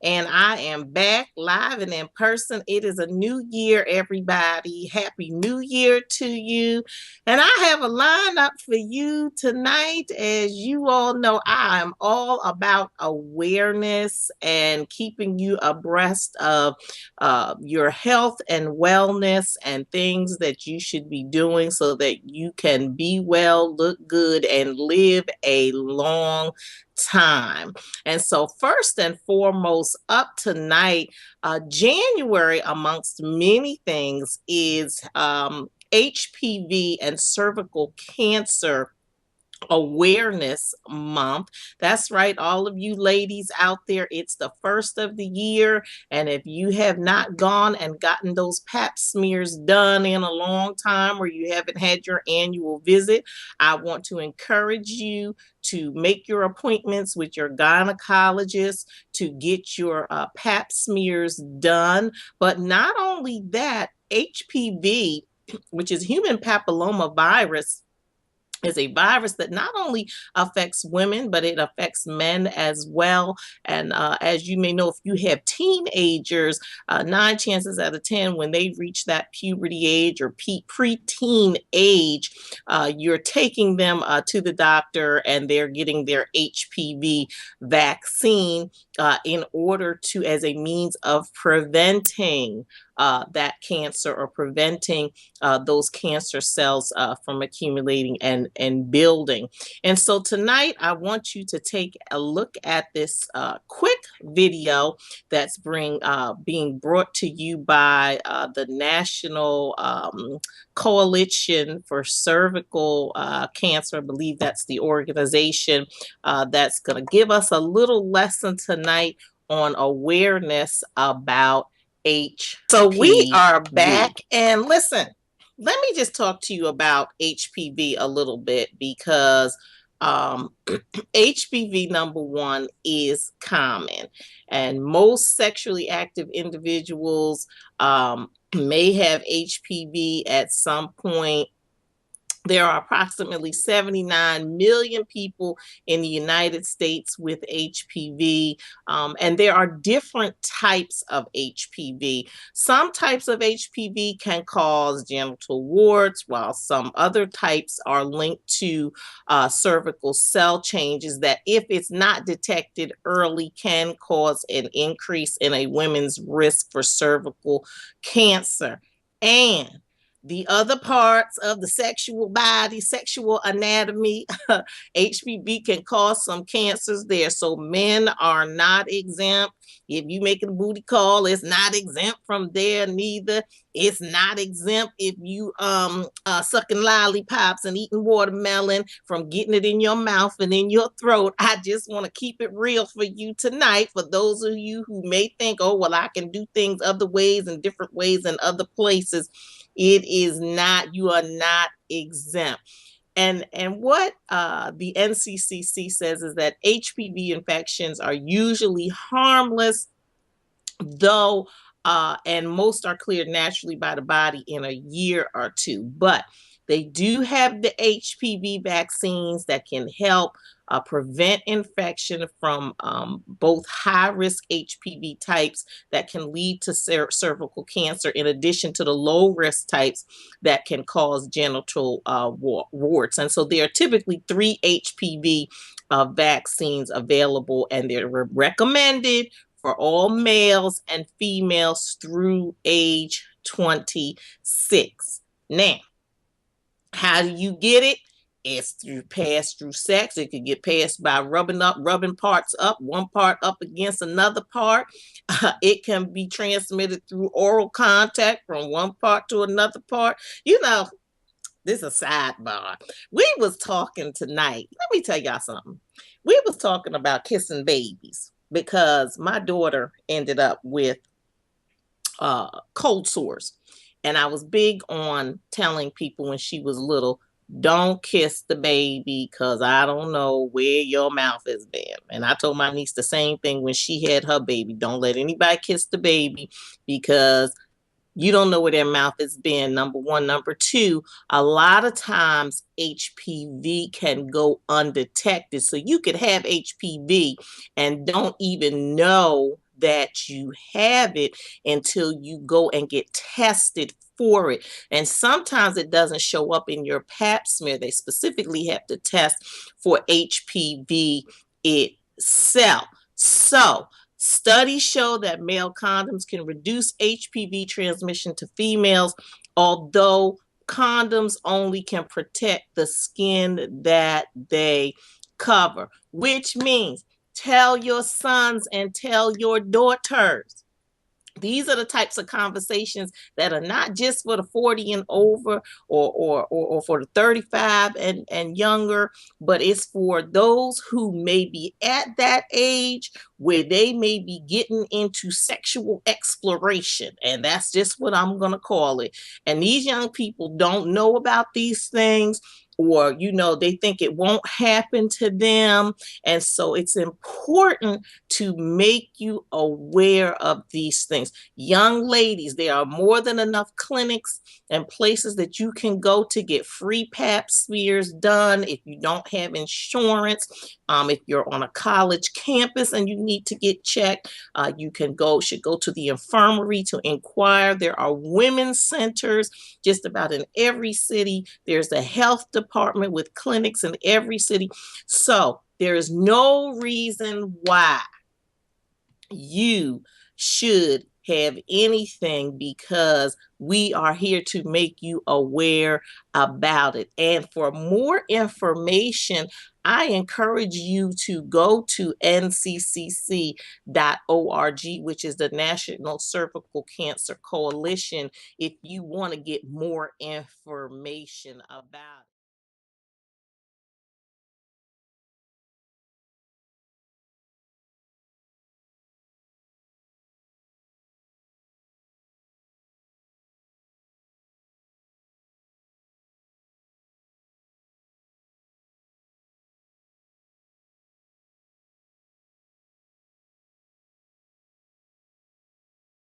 and I am back live and in person. It is a new year, everybody. Happy New Year to you. And I have a lineup for you tonight. As you all know, I am all about awareness and keeping you abreast of your health and wellness and things that you should be doing so that you can be well, look good, and live a long time. And so, first and foremost, up tonight, January, amongst many things, is HPV and cervical cancer Awareness Month. That's right, all of you ladies out there, it's the first of the year. And if you have not gone and gotten those pap smears done in a long time, or you haven't had your annual visit, I want to encourage you to make your appointments with your gynecologist to get your pap smears done. But not only that, HPV, which is human papilloma virus, is a virus that not only affects women, but it affects men as well. And as you may know, if you have teenagers, 9 chances out of 10, when they reach that puberty age or preteen age, you're taking them to the doctor and they're getting their HPV vaccine in order to, as a means of preventing that cancer or preventing those cancer cells from accumulating and building. And so tonight, I want you to take a look at this quick video that's being brought to you by the National Coalition for Cervical Cancer. I believe that's the organization that's going to give us a little lesson tonight on awareness about HPV. So we are back, and listen, let me just talk to you about HPV a little bit because HPV, number one, is common, and most sexually active individuals may have HPV at some point. There are approximately 79 million people in the United States with HPV, and there are different types of HPV. Some types of HPV can cause genital warts, while some other types are linked to cervical cell changes that, if it's not detected early, can cause an increase in a woman's risk for cervical cancer. And the other parts of the sexual body, sexual anatomy, HPV can cause some cancers there. So men are not exempt. If you make a booty call, it's not exempt from there neither. It's not exempt if you sucking lollipops and eating watermelon from getting it in your mouth and in your throat. I just want to keep it real for you tonight. For those of you who may think, oh, well, I can do things other ways and different ways in other places. It is not, you are not exempt. And what the NCCC says is that HPV infections are usually harmless, though, and most are cleared naturally by the body in a year or two. But they do have the HPV vaccines that can help prevent infection from both high-risk HPV types that can lead to cervical cancer, in addition to the low-risk types that can cause genital warts. And so there are typically 3 HPV vaccines available, and they're recommended for all males and females through age 26. Now, how do you get it? It's passed through sex. It could get passed by rubbing parts up, one part up against another part. It can be transmitted through oral contact from one part to another part. You know, this is a sidebar. We was talking tonight. Let me tell y'all something. We was talking about kissing babies because my daughter ended up with cold sores. And I was big on telling people when she was little, don't kiss the baby because I don't know where your mouth has been. And I told my niece the same thing when she had her baby. Don't let anybody kiss the baby because you don't know where their mouth has been, number one. Number two, a lot of times HPV can go undetected. So you could have HPV and don't even know that you have it until you go and get tested for it. And sometimes it doesn't show up in your pap smear. They specifically have to test for HPV itself. So, studies show that male condoms can reduce HPV transmission to females, although condoms only can protect the skin that they cover, which means tell your sons and tell your daughters. These are the types of conversations that are not just for the 40 and over, or for the 35 and younger, but it's for those who may be at that age where they may be getting into sexual exploration. And that's just what I'm going to call it. And these young people don't know about these things, or, they think it won't happen to them. And so it's important to make you aware of these things. Young ladies, there are more than enough clinics and places that you can go to get free pap smears done if you don't have insurance. If you're on a college campus and you need to get checked, you should go to the infirmary to inquire. There are women's centers just about in every city. There's a health department with clinics in every city. So there is no reason why you should have anything, because we are here to make you aware about it. And for more information, I encourage you to go to nccc.org, which is the National Cervical Cancer Coalition, if you want to get more information about it.